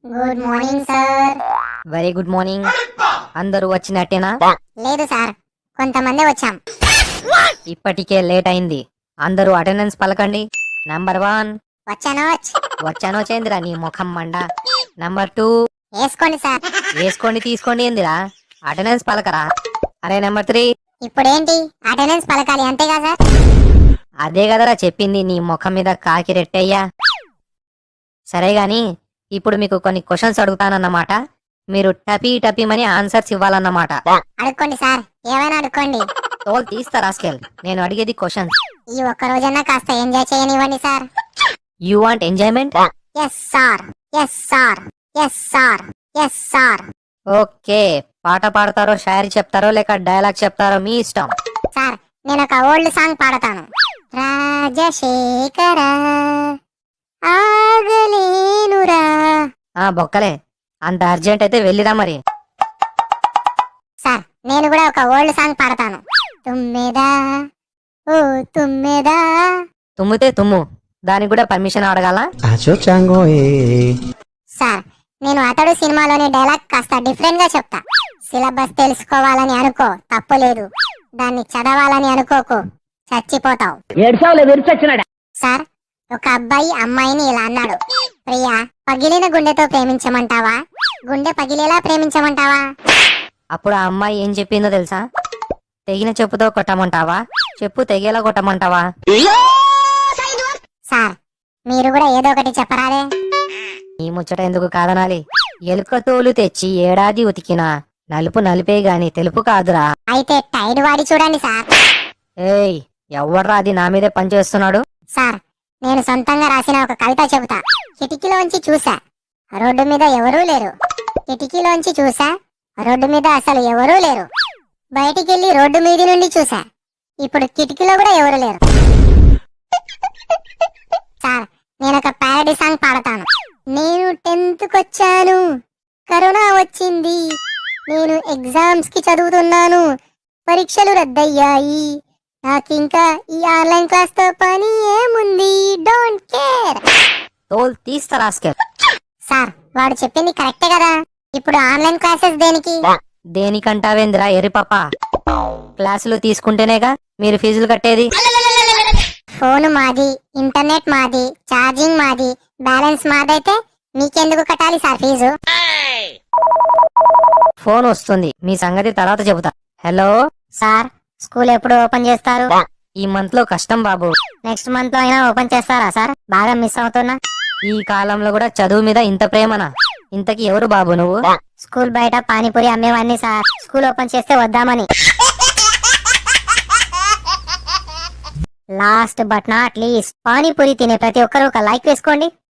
Good morning sir. Very good morning. అందరూ వచ్చినట్టేనా? లేదు sir, కొంతమంది వచ్చాం. ఇప్పటికే లేట్ అయింది. అందరూ అటెండెన్స్ పలకండి. నంబర్ 1 వచ్చానో చేందిరా నీ ముఖం మండ. నంబర్ 2 వేసుకోండి సార్. వేసుకోండి తీసుకోండి ఏందిరా, అటెండెన్స్ పలకరా. అరే నంబర్ 3 ఇప్పుడేంటి అటెండెన్స్ పలకాలి అంతేగా సార్? అదే కదరా చెప్పింది, నీ ముఖం మీద కాకి రెట్టయ్యా. సరే గాని ఇప్పుడు మీకు కొన్ని క్వశ్చన్స్ అడుగుతానన్నమాట. మీరు టపీ టపీమని ఆన్సర్స్ ఇవ్వాలన్నమాట. అడుక్కోండి సార్, ఏమైనా అడుక్కోండి. తోలు తీస్తారా స్కేల్, నేను అడిగేది క్వశ్చన్స్. ఈ ఒక్క రోజన్నా కాస్త ఎంజాయ్ చేయనివ్వండి sir. You want enjoyment? Yes sir, yes sir, yes sir, yes sir. Okay, పాట పాడతారో షాయరీ చెప్తారో లేక డైలాగ్ చెప్తారో మీ ఇష్టం. సార్, నేను ఒక ఓల్డ్ సాంగ్ పాడతాను. రాజశేఖర ఆగలేనురా. బొక్కలే, అంత అర్జెంట్ అయితే వెళ్ళిరా మరి. సార్, నేను కూడా ఒక ఓల్డ్ సాంగ్ పాడతాను. తుమ్మెదా ఓ తుమ్మెదా. తుమ్మితే తుమ్ము, దానికి కూడా పర్మిషన్ అడగాల? సార్, నేను అతడు సినిమాలోని డైలాగ్ కాస్త డిఫరెంట్ గా చెప్తా. సిలబస్ తెలుసుకోవాలని అనుకో, తప్పు లేదు. దాన్ని చదవాలని అనుకోకు, చచ్చిపోతావు. సార్, ఒక అబ్బాయి అమ్మాయిని ఇలా అన్నాడు. ప్రియా, పగిలిన గుండెతో ప్రేమించమంటావా, గుండె పగిలేలా ప్రేమించమంటావా? అప్పుడు ఆ అమ్మాయి ఏం చెప్పిందో తెలుసా? తెగిన చెప్పుతో కొట్టమంటావా, చెప్పు తెగేలా కొట్టమంటావా? సార్, మీరు కూడా ఏదో ఒకటి చెప్పరాదే. ఈ ముచ్చట ఎందుకు కాదనాలి? ఎలుక తోలు తెచ్చి ఏడాది ఉతికినా నలుపు నలిపే గాని తెలుపు కాదురా. అయితే టైడ్ వాడి చూడండి సార్. ఏయ్, ఎవ్వడ్రా అది నా మీదే పనిచేస్తున్నాడు? సార్, నేను సొంతంగా రాసిన ఒక కవిత చెబుతా. కిటికీలోంచి చూసా, రోడ్డు మీద ఎవరూ లేరు. కిటికీలోంచి చూసా, రోడ్డు మీద అసలు ఎవరూ లేరు. బయటికెళ్ళి రోడ్డు మీది నుండి చూసా, ఇప్పుడు కిటికీలో కూడా ఎవరు లేరు. సార్, నేను ఒక ప్యారడీ సాంగ్ పాడతాను. నేను 10th కొచ్చాను, కరోనా వచ్చింది. నేను ఎగ్జామ్స్ కి చదువుతున్నాను, పరీక్షలు రద్దయ్యాయి. నాకింకా ఈ ఆన్లైన్ క్లాస్ తో పని ఏముంది, డోంట్ కేర్. తోలు తీస్తారా స్కేల్? సార్, వాడు చెప్పింది కరెక్టే కదా. ఇప్పుడు ఆన్లైన్ క్లాసెస్ దేనికి? దేనికంటావేంద్రా ఎర్రిపప్ప? క్లాసులు తీసుకుంటేనేగా మీరు ఫీజులు కట్టేది. ఫోన్ మాది, ఇంటర్నెట్ మాది, ఛార్జింగ్ మాది, బ్యాలెన్స్ మాదైతే మీకెందుకు కట్టాలి సార్ ఫీజు? ఫోన్ వస్తుంది, మీ సంగతి తర్వాత చెబుతా. హలో సార్, స్కూల్ ఎప్పుడు ఓపెన్ చేస్తారు? ఈ మంత్ లో కష్టం బాబు. నెక్స్ట్ మంత్ లో అయినా ఓపెన్ చేస్తారా సార్? బాగా మిస్ అవుతున్నా. ఈ కాలంలో కూడా చదువు మీద ఇంత ప్రేమనా? ఇంతకి ఎవరు బాబు నువ్వు? స్కూల్ బయట పానీపూరి అమ్మేవాడిని సార్, స్కూల్ ఓపెన్ చేస్తే వద్దామని. Last but not least, panipuri తినే ప్రతి ఒక్కరు ఒక లైక్ వేసుకోండి.